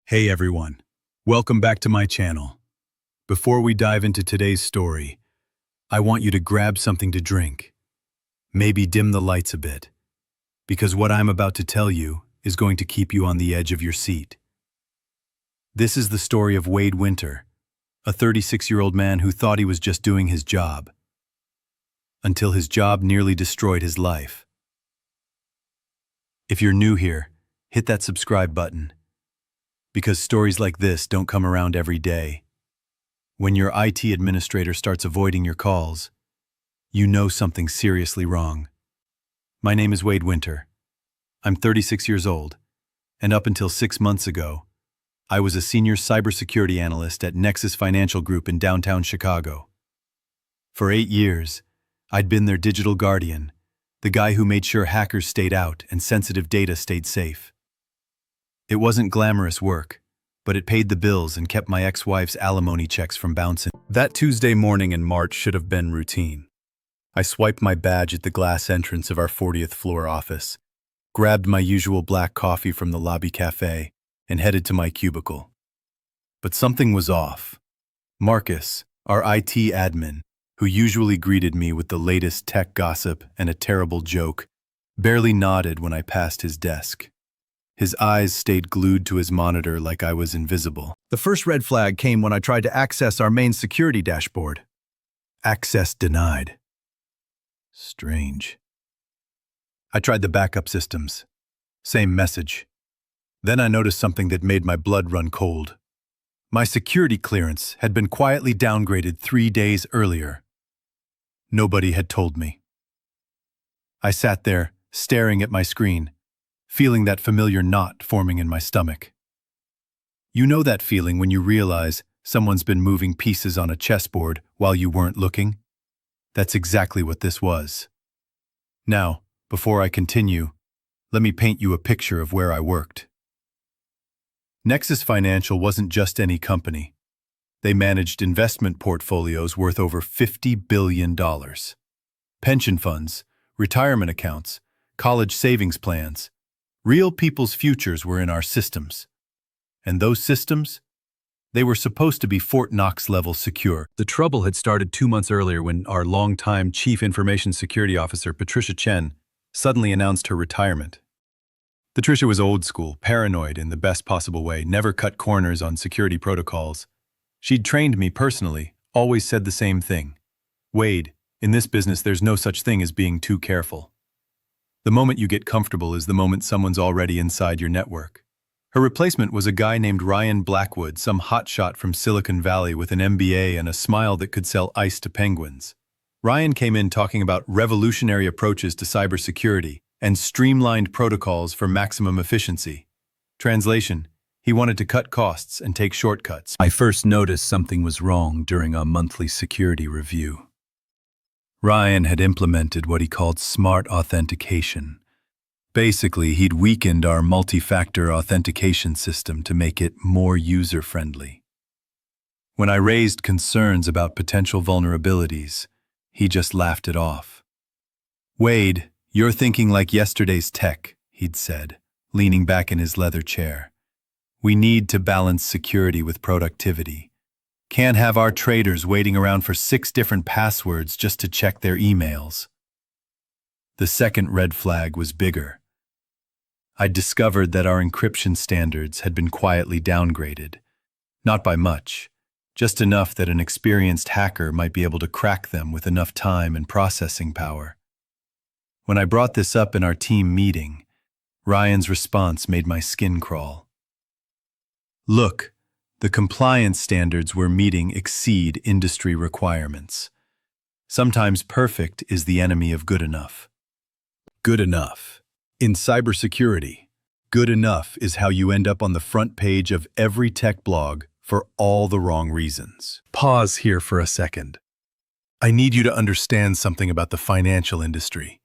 Hey everyone, welcome back to my channel. Before we dive into today's story, I want you to grab something to drink. Maybe dim the lights a bit, because what I'm about to tell you is going to keep you on the edge of your seat. This is the story of Wade Winter, a 36-year-old man who thought he was just doing his job, until his job nearly destroyed his life. If you're new here, hit that subscribe button, because stories like this don't come around every day. When your IT administrator starts avoiding your calls, you know something seriously wrong. My name is Wade Winter. I'm 36 years old, and up until 6 months ago, I was a senior cybersecurity analyst at Nexus Financial Group in downtown Chicago. For 8 years, I'd been their digital guardian, the guy who made sure hackers stayed out and sensitive data stayed safe. It wasn't glamorous work, but it paid the bills and kept my ex-wife's alimony checks from bouncing. That Tuesday morning in March should have been routine. I swiped my badge at the glass entrance of our 40th floor office, grabbed my usual black coffee from the lobby cafe, and headed to my cubicle. But something was off. Marcus, our IT admin, who usually greeted me with the latest tech gossip and a terrible joke, barely nodded when I passed his desk. His eyes stayed glued to his monitor like I was invisible. The first red flag came when I tried to access our main security dashboard. Access denied. Strange. I tried the backup systems. Same message. Then I noticed something that made my blood run cold. My security clearance had been quietly downgraded 3 days earlier. Nobody had told me. I sat there, staring at my screen, feeling that familiar knot forming in my stomach. You know that feeling when you realize someone's been moving pieces on a chessboard while you weren't looking? That's exactly what this was. Now, before I continue, let me paint you a picture of where I worked. Nexus Financial wasn't just any company. They managed investment portfolios worth over $50 billion. Pension funds, retirement accounts, college savings plans. Real people's futures were in our systems. And those systems? They were supposed to be Fort Knox-level secure. The trouble had started 2 months earlier when our longtime Chief Information Security Officer, Patricia Chen, suddenly announced her retirement. Patricia was old school, paranoid in the best possible way, never cut corners on security protocols. She'd trained me personally, always said the same thing. Wade, in this business there's no such thing as being too careful. The moment you get comfortable is the moment someone's already inside your network. Her replacement was a guy named Ryan Blackwood, some hotshot from Silicon Valley with an MBA and a smile that could sell ice to penguins. Ryan came in talking about revolutionary approaches to cybersecurity and streamlined protocols for maximum efficiency. Translation: he wanted to cut costs and take shortcuts. I first noticed something was wrong during a monthly security review. Ryan had implemented what he called smart authentication. Basically, he'd weakened our multi-factor authentication system to make it more user-friendly. When I raised concerns about potential vulnerabilities, he just laughed it off. "Wade, you're thinking like yesterday's tech," he'd said, leaning back in his leather chair. "We need to balance security with productivity. Can't have our traders waiting around for 6 different passwords just to check their emails." The second red flag was bigger. I'd discovered that our encryption standards had been quietly downgraded. Not by much, just enough that an experienced hacker might be able to crack them with enough time and processing power. When I brought this up in our team meeting, Ryan's response made my skin crawl. "Look, the compliance standards we're meeting exceed industry requirements. Sometimes perfect is the enemy of good enough." Good enough. In cybersecurity, good enough is how you end up on the front page of every tech blog for all the wrong reasons. Pause here for a second. I need you to understand something about the financial industry.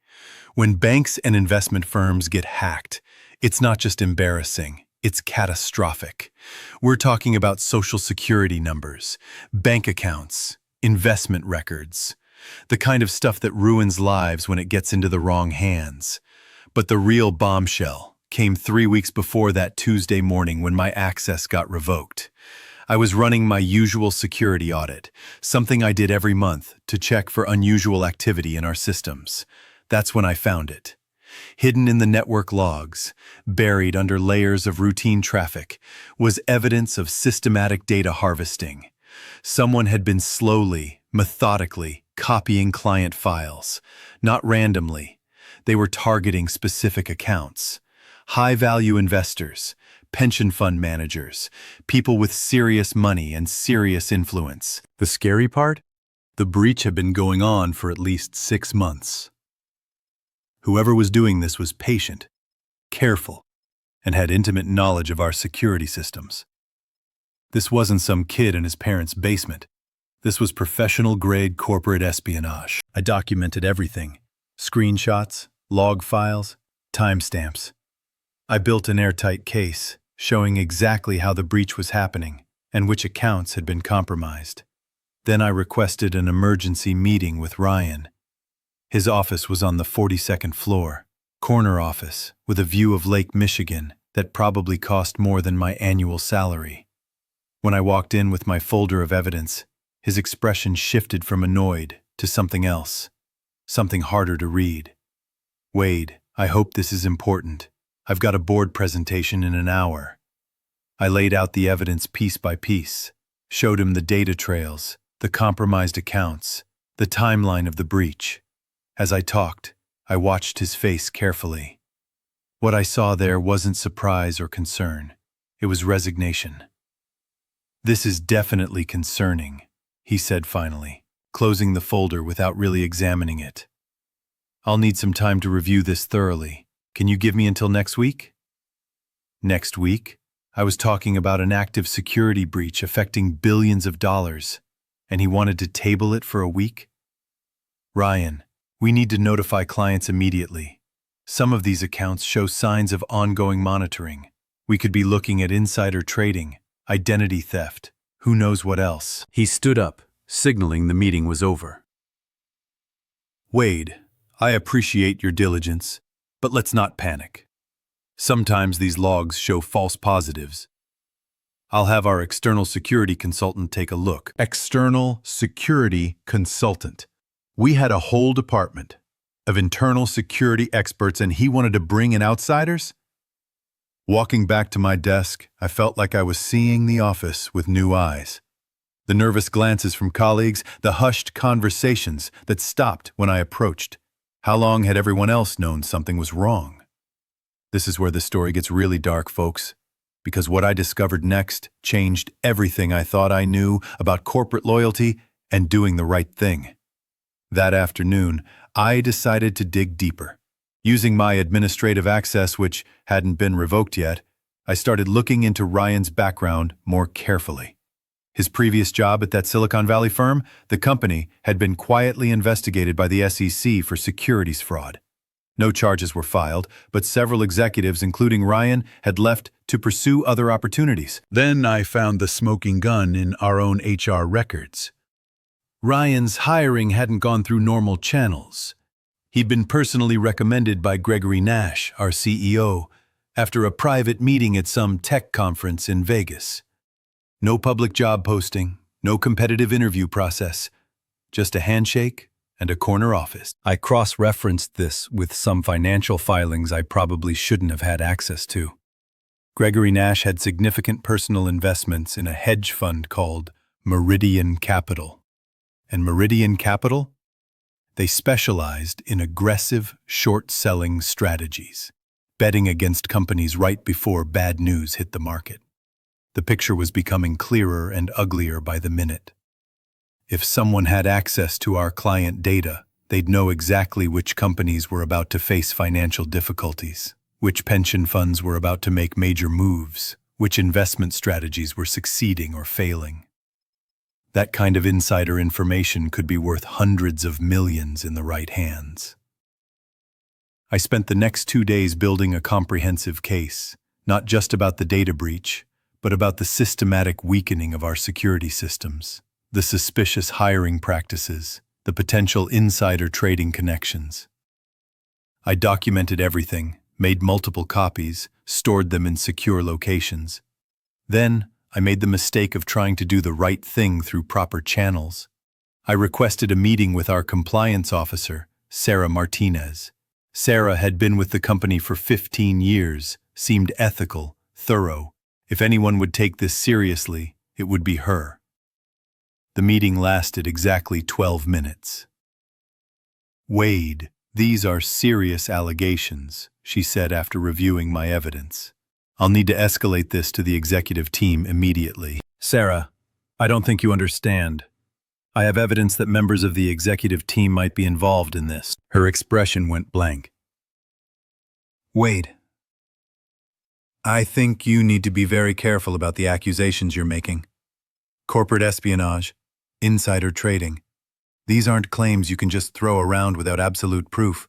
When banks and investment firms get hacked, it's not just embarrassing. It's catastrophic. We're talking about social security numbers, bank accounts, investment records, the kind of stuff that ruins lives when it gets into the wrong hands. But the real bombshell came 3 weeks before that Tuesday morning when my access got revoked. I was running my usual security audit, something I did every month to check for unusual activity in our systems. That's when I found it. Hidden in the network logs, buried under layers of routine traffic, was evidence of systematic data harvesting. Someone had been slowly, methodically copying client files, not randomly. They were targeting specific accounts. High-value investors, pension fund managers, people with serious money and serious influence. The scary part? The breach had been going on for at least 6 months. Whoever was doing this was patient, careful, and had intimate knowledge of our security systems. This wasn't some kid in his parents' basement. This was professional-grade corporate espionage. I documented everything: screenshots, log files, timestamps. I built an airtight case, showing exactly how the breach was happening and which accounts had been compromised. Then I requested an emergency meeting with Ryan. His office was on the 42nd floor, corner office with a view of Lake Michigan that probably cost more than my annual salary. When I walked in with my folder of evidence, his expression shifted from annoyed to something else, something harder to read. "Wade, I hope this is important. I've got a board presentation in an hour." I laid out the evidence piece by piece, showed him the data trails, the compromised accounts, the timeline of the breach. As I talked, I watched his face carefully. What I saw there wasn't surprise or concern. It was resignation. "This is definitely concerning," he said finally, closing the folder without really examining it. "I'll need some time to review this thoroughly. Can you give me until next week?" Next week? I was talking about an active security breach affecting billions of dollars, and he wanted to table it for a week? "Ryan, we need to notify clients immediately. Some of these accounts show signs of ongoing monitoring. We could be looking at insider trading, identity theft, who knows what else." He stood up, signaling the meeting was over. "Wade, I appreciate your diligence, but let's not panic. Sometimes these logs show false positives. I'll have our external security consultant take a look." External security consultant. We had a whole department of internal security experts, and he wanted to bring in outsiders? Walking back to my desk, I felt like I was seeing the office with new eyes. The nervous glances from colleagues, the hushed conversations that stopped when I approached. How long had everyone else known something was wrong? This is where the story gets really dark, folks, because what I discovered next changed everything I thought I knew about corporate loyalty and doing the right thing. That afternoon, I decided to dig deeper. Using my administrative access, which hadn't been revoked yet, I started looking into Ryan's background more carefully. His previous job at that Silicon Valley firm, the company, had been quietly investigated by the SEC for securities fraud. No charges were filed, but several executives, including Ryan, had left to pursue other opportunities. Then I found the smoking gun in our own HR records. Ryan's hiring hadn't gone through normal channels. He'd been personally recommended by Gregory Nash, our CEO, after a private meeting at some tech conference in Vegas. No public job posting, no competitive interview process, just a handshake and a corner office. I cross-referenced this with some financial filings I probably shouldn't have had access to. Gregory Nash had significant personal investments in a hedge fund called Meridian Capital. And Meridian Capital? They specialized in aggressive, short-selling strategies, betting against companies right before bad news hit the market. The picture was becoming clearer and uglier by the minute. If someone had access to our client data, they'd know exactly which companies were about to face financial difficulties, which pension funds were about to make major moves, which investment strategies were succeeding or failing. That kind of insider information could be worth hundreds of millions in the right hands. I spent the next 2 days building a comprehensive case, not just about the data breach, but about the systematic weakening of our security systems, the suspicious hiring practices, the potential insider trading connections. I documented everything, made multiple copies, stored them in secure locations. Then, I made the mistake of trying to do the right thing through proper channels. I requested a meeting with our compliance officer, Sarah Martinez. Sarah had been with the company for 15 years, seemed ethical, thorough. If anyone would take this seriously, it would be her. The meeting lasted exactly 12 minutes. "Wade, these are serious allegations," she said after reviewing my evidence. "I'll need to escalate this to the executive team immediately." "Sarah, I don't think you understand. I have evidence that members of the executive team might be involved in this." Her expression went blank. "Wade, I think you need to be very careful about the accusations you're making. Corporate espionage, insider trading. These aren't claims you can just throw around without absolute proof."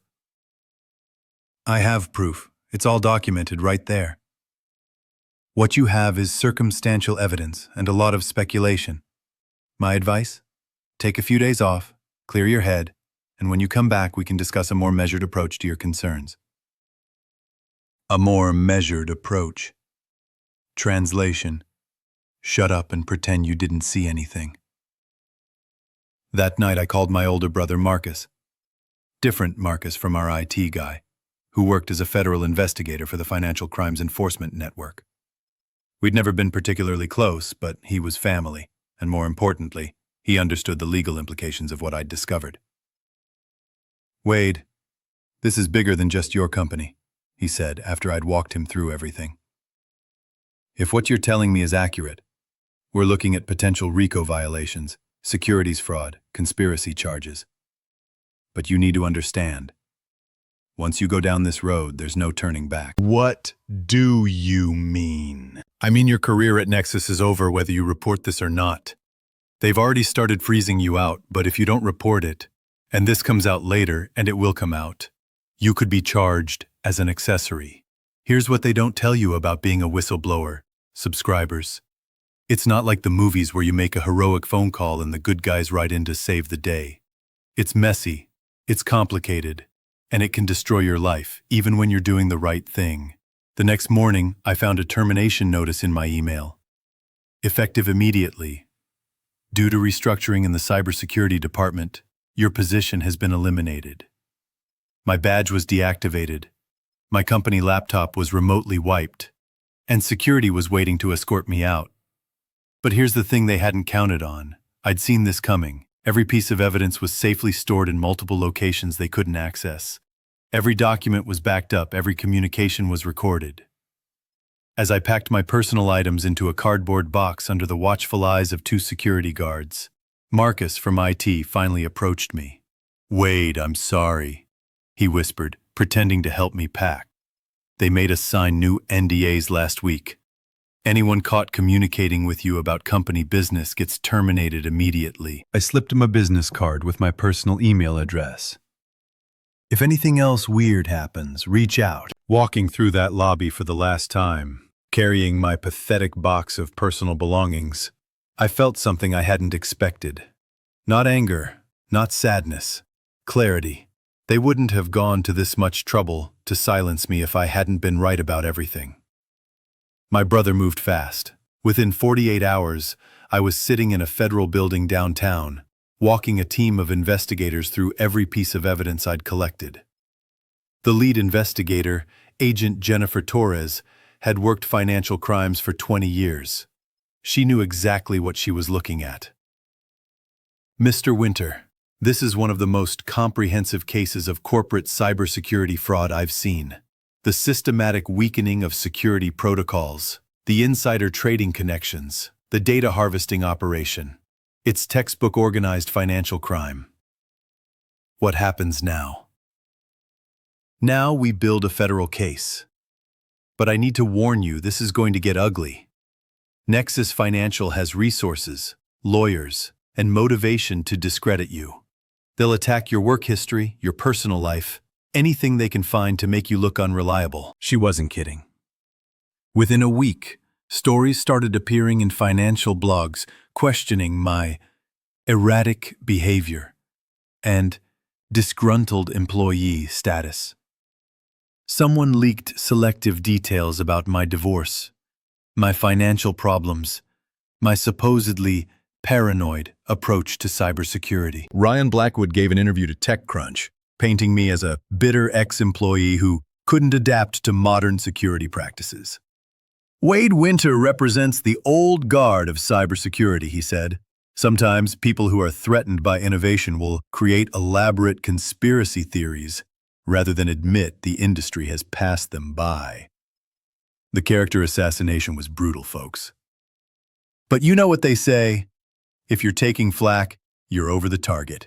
"I have proof. It's all documented right there." "What you have is circumstantial evidence and a lot of speculation. My advice? Take a few days off, clear your head, and when you come back we can discuss a more measured approach to your concerns." A more measured approach. Translation: shut up and pretend you didn't see anything. That night I called my older brother Marcus. Different Marcus from our IT guy, who worked as a federal investigator for the Financial Crimes Enforcement Network. We'd never been particularly close, but he was family, and more importantly, he understood the legal implications of what I'd discovered. "Wade, this is bigger than just your company," he said after I'd walked him through everything. "If what you're telling me is accurate, we're looking at potential RICO violations, securities fraud, conspiracy charges. But you need to understand, once you go down this road, there's no turning back." "What do you mean?" "I mean your career at Nexus is over whether you report this or not. They've already started freezing you out, but if you don't report it, and this comes out later, and it will come out, you could be charged as an accessory. Here's what they don't tell you about being a whistleblower, subscribers. It's not like the movies where you make a heroic phone call and the good guys ride in to save the day. It's messy, it's complicated, and it can destroy your life, even when you're doing the right thing." The next morning, I found a termination notice in my email. "Effective immediately. Due to restructuring in the cybersecurity department, your position has been eliminated." My badge was deactivated, my company laptop was remotely wiped, and security was waiting to escort me out. But here's the thing they hadn't counted on. I'd seen this coming. Every piece of evidence was safely stored in multiple locations they couldn't access. Every document was backed up, every communication was recorded. As I packed my personal items into a cardboard box under the watchful eyes of 2 security guards, Marcus from IT finally approached me. "Wade, I'm sorry," he whispered, pretending to help me pack. "They made us sign new NDAs last week. Anyone caught communicating with you about company business gets terminated immediately." I slipped him a business card with my personal email address. "If anything else weird happens, reach out." Walking through that lobby for the last time, carrying my pathetic box of personal belongings, I felt something I hadn't expected. Not anger, not sadness, clarity. They wouldn't have gone to this much trouble to silence me if I hadn't been right about everything. My brother moved fast. Within 48 hours, I was sitting in a federal building downtown, walking a team of investigators through every piece of evidence I'd collected. The lead investigator, Agent Jennifer Torres, had worked financial crimes for 20 years. She knew exactly what she was looking at. "Mr. Winter, this is one of the most comprehensive cases of corporate cybersecurity fraud I've seen. The systematic weakening of security protocols, the insider trading connections, the data harvesting operation. It's textbook organized financial crime. What happens now?" "Now we build a federal case. But I need to warn you, this is going to get ugly. Nexus Financial has resources, lawyers, and motivation to discredit you. They'll attack your work history, your personal life, anything they can find to make you look unreliable." She wasn't kidding. Within a week, stories started appearing in financial blogs questioning my erratic behavior and disgruntled employee status. Someone leaked selective details about my divorce, my financial problems, my supposedly paranoid approach to cybersecurity. Ryan Blackwood gave an interview to TechCrunch, painting me as a bitter ex-employee who couldn't adapt to modern security practices. Wade Winter represents the old guard of cybersecurity, he said. Sometimes people who are threatened by innovation will create elaborate conspiracy theories rather than admit the industry has passed them by. The character assassination was brutal, folks. But you know what they say, if you're taking flack, you're over the target.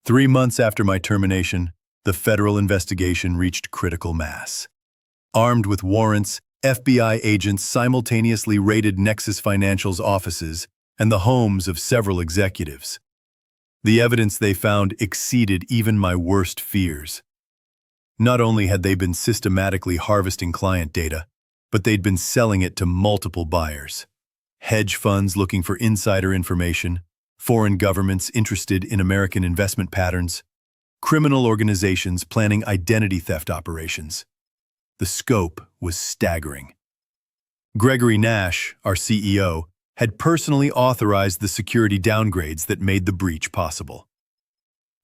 3 months after my termination, the federal investigation reached critical mass. Armed with warrants, FBI agents simultaneously raided Nexus Financial's offices and the homes of several executives. The evidence they found exceeded even my worst fears. Not only had they been systematically harvesting client data, but they'd been selling it to multiple buyers. Hedge funds looking for insider information, foreign governments interested in American investment patterns, criminal organizations planning identity theft operations. The scope was staggering. Gregory Nash, our CEO, had personally authorized the security downgrades that made the breach possible.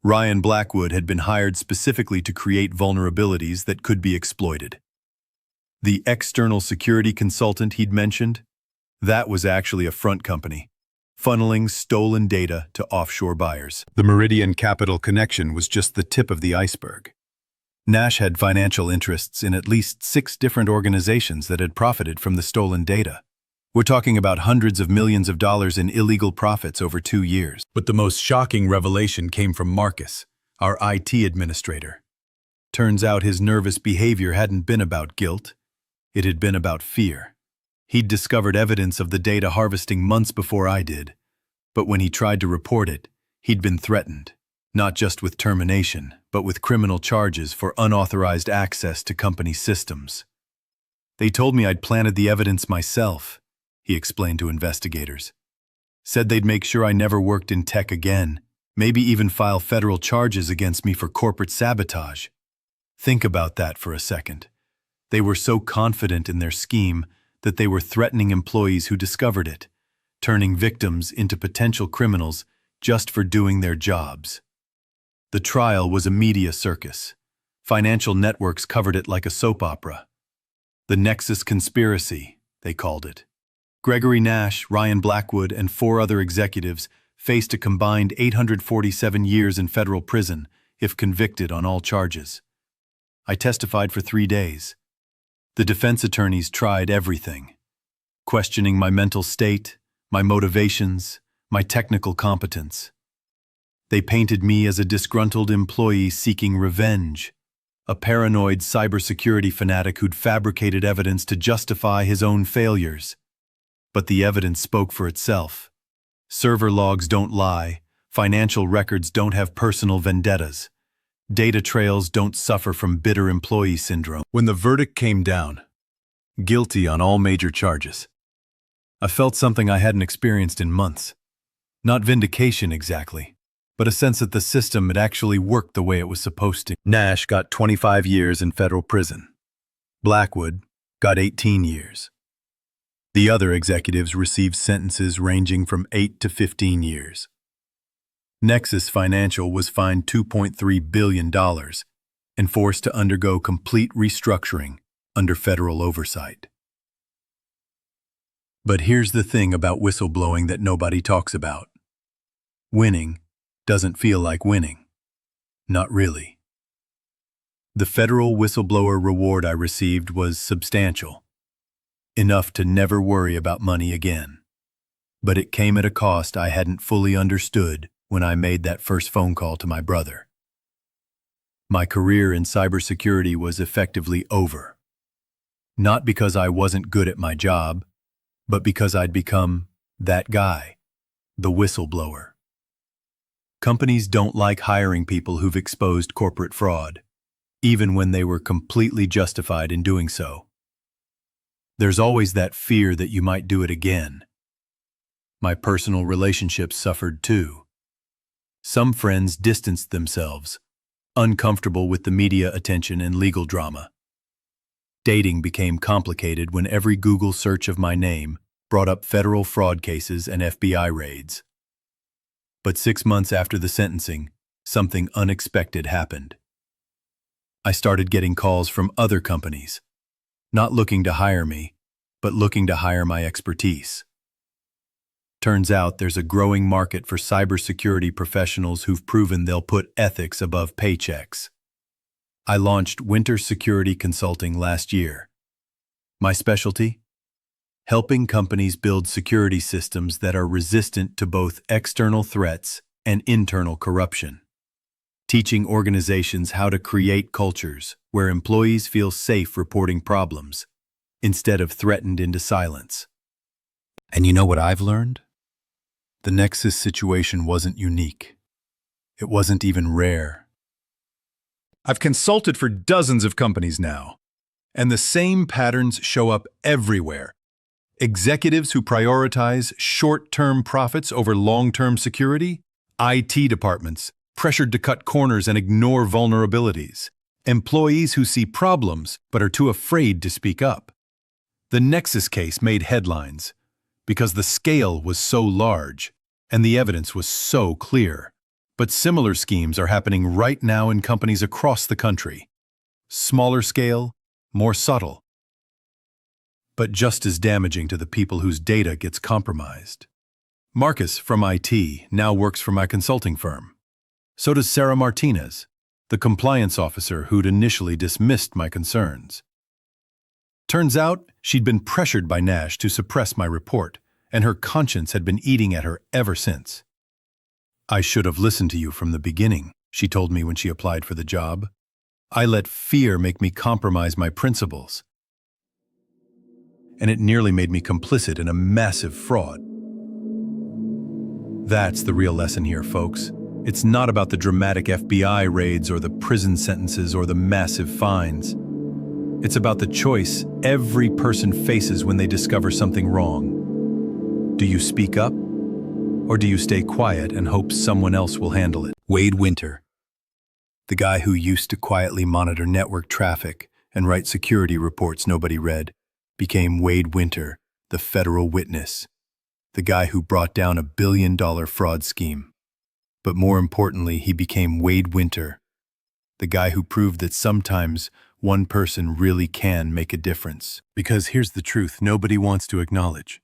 Ryan Blackwood had been hired specifically to create vulnerabilities that could be exploited. The external security consultant he'd mentioned, that was actually a front company, funneling stolen data to offshore buyers. The Meridian Capital connection was just the tip of the iceberg. Nash had financial interests in at least 6 different organizations that had profited from the stolen data. We're talking about hundreds of millions of dollars in illegal profits over 2 years. But the most shocking revelation came from Marcus, our IT administrator. Turns out his nervous behavior hadn't been about guilt. It had been about fear. He'd discovered evidence of the data harvesting months before I did. But when he tried to report it, he'd been threatened, not just with termination, but with criminal charges for unauthorized access to company systems. They told me I'd planted the evidence myself, he explained to investigators. Said they'd make sure I never worked in tech again, maybe even file federal charges against me for corporate sabotage. Think about that for a second. They were so confident in their scheme that they were threatening employees who discovered it, turning victims into potential criminals just for doing their jobs. The trial was a media circus. Financial networks covered it like a soap opera. The Nexus Conspiracy, they called it. Gregory Nash, Ryan Blackwood, and 4 other executives faced a combined 847 years in federal prison if convicted on all charges. I testified for 3 days. The defense attorneys tried everything, questioning my mental state, my motivations, my technical competence. They painted me as a disgruntled employee seeking revenge, a paranoid cybersecurity fanatic who'd fabricated evidence to justify his own failures. But the evidence spoke for itself. Server logs don't lie, financial records don't have personal vendettas. Data trails don't suffer from bitter employee syndrome. When the verdict came down, guilty on all major charges, I felt something I hadn't experienced in months. Not vindication exactly, but a sense that the system had actually worked the way it was supposed to. Nash got 25 years in federal prison. Blackwood got 18 years. The other executives received sentences ranging from 8 to 15 years. Nexus Financial was fined $2.3 billion and forced to undergo complete restructuring under federal oversight. But here's the thing about whistleblowing that nobody talks about. Winning doesn't feel like winning. Not really. The federal whistleblower reward I received was substantial, enough to never worry about money again. But it came at a cost I hadn't fully understood when I made that first phone call to my brother. My career in cybersecurity was effectively over. Not because I wasn't good at my job, but because I'd become that guy, the whistleblower. Companies don't like hiring people who've exposed corporate fraud, even when they were completely justified in doing so. There's always that fear that you might do it again. My personal relationships suffered too. Some friends distanced themselves, uncomfortable with the media attention and legal drama. Dating became complicated when every Google search of my name brought up federal fraud cases and FBI raids. But 6 months after the sentencing, something unexpected happened. I started getting calls from other companies, not looking to hire me, but looking to hire my expertise. Turns out there's a growing market for cybersecurity professionals who've proven they'll put ethics above paychecks. I launched Winter Security Consulting last year. My specialty? Helping companies build security systems that are resistant to both external threats and internal corruption. Teaching organizations how to create cultures where employees feel safe reporting problems, instead of threatened into silence. And you know what I've learned? The Nexus situation wasn't unique. It wasn't even rare. I've consulted for dozens of companies now, and the same patterns show up everywhere. Executives who prioritize short-term profits over long-term security, IT departments pressured to cut corners and ignore vulnerabilities, employees who see problems but are too afraid to speak up. The Nexus case made headlines because the scale was so large and the evidence was so clear. But similar schemes are happening right now in companies across the country. Smaller scale, more subtle, but just as damaging to the people whose data gets compromised. Marcus from IT now works for my consulting firm. So does Sarah Martinez, the compliance officer who'd initially dismissed my concerns. Turns out she'd been pressured by Nash to suppress my report, and her conscience had been eating at her ever since. "I should have listened to you from the beginning," she told me when she applied for the job. "I let fear make me compromise my principles. And it nearly made me complicit in a massive fraud." That's the real lesson here, folks. It's not about the dramatic FBI raids or the prison sentences or the massive fines. It's about the choice every person faces when they discover something wrong. Do you speak up? Or do you stay quiet and hope someone else will handle it? Wade Winter, the guy who used to quietly monitor network traffic and write security reports nobody read, became Wade Winter, the federal witness, the guy who brought down a billion-dollar fraud scheme. But more importantly, he became Wade Winter, the guy who proved that sometimes one person really can make a difference. Because here's the truth nobody wants to acknowledge.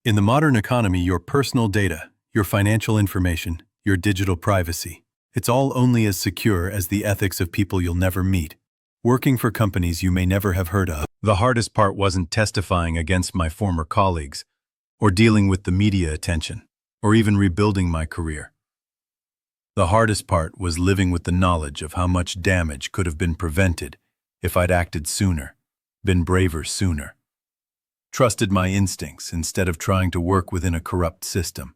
In the modern economy, your personal data, your financial information, your digital privacy, it's all only as secure as the ethics of people you'll never meet, working for companies you may never have heard of. The hardest part wasn't testifying against my former colleagues, or dealing with the media attention, or even rebuilding my career. The hardest part was living with the knowledge of how much damage could have been prevented if I'd acted sooner, been braver sooner. Trusted my instincts instead of trying to work within a corrupt system.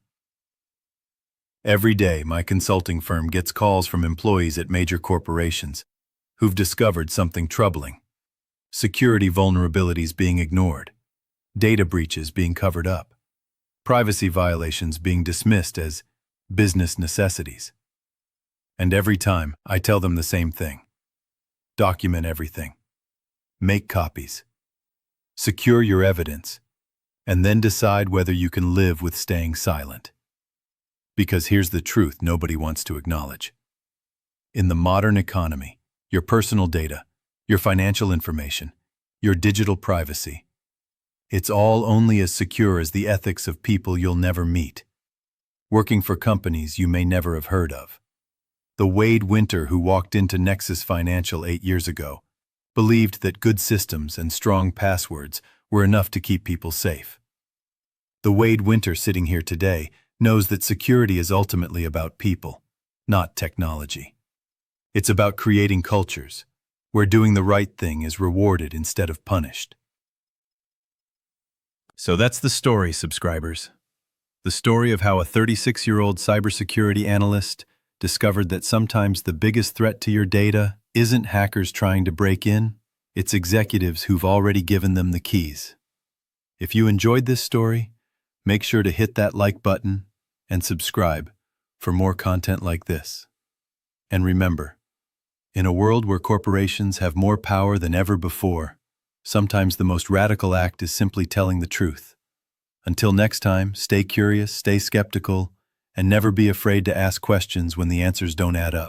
Every day, my consulting firm gets calls from employees at major corporations who've discovered something troubling. Security vulnerabilities being ignored, data breaches being covered up, privacy violations being dismissed as business necessities. And every time, I tell them the same thing. Document everything. Make copies. Secure your evidence, and then decide whether you can live with staying silent. Because here's the truth nobody wants to acknowledge. In the modern economy, your personal data, your financial information, your digital privacy, it's all only as secure as the ethics of people you'll never meet, working for companies you may never have heard of. The Wade Winter who walked into Nexus Financial 8 years ago believed that good systems and strong passwords were enough to keep people safe. The Wade Winter sitting here today knows that security is ultimately about people, not technology. It's about creating cultures where doing the right thing is rewarded instead of punished. So that's the story, subscribers. The story of how a 36-year-old cybersecurity analyst discovered that sometimes the biggest threat to your data isn't hackers trying to break in, it's executives who've already given them the keys. If you enjoyed this story, make sure to hit that like button and subscribe for more content like this. And remember, in a world where corporations have more power than ever before, Sometimes the most radical act is simply telling the truth. Until next time, stay curious, stay skeptical, and never be afraid to ask questions when the answers don't add up.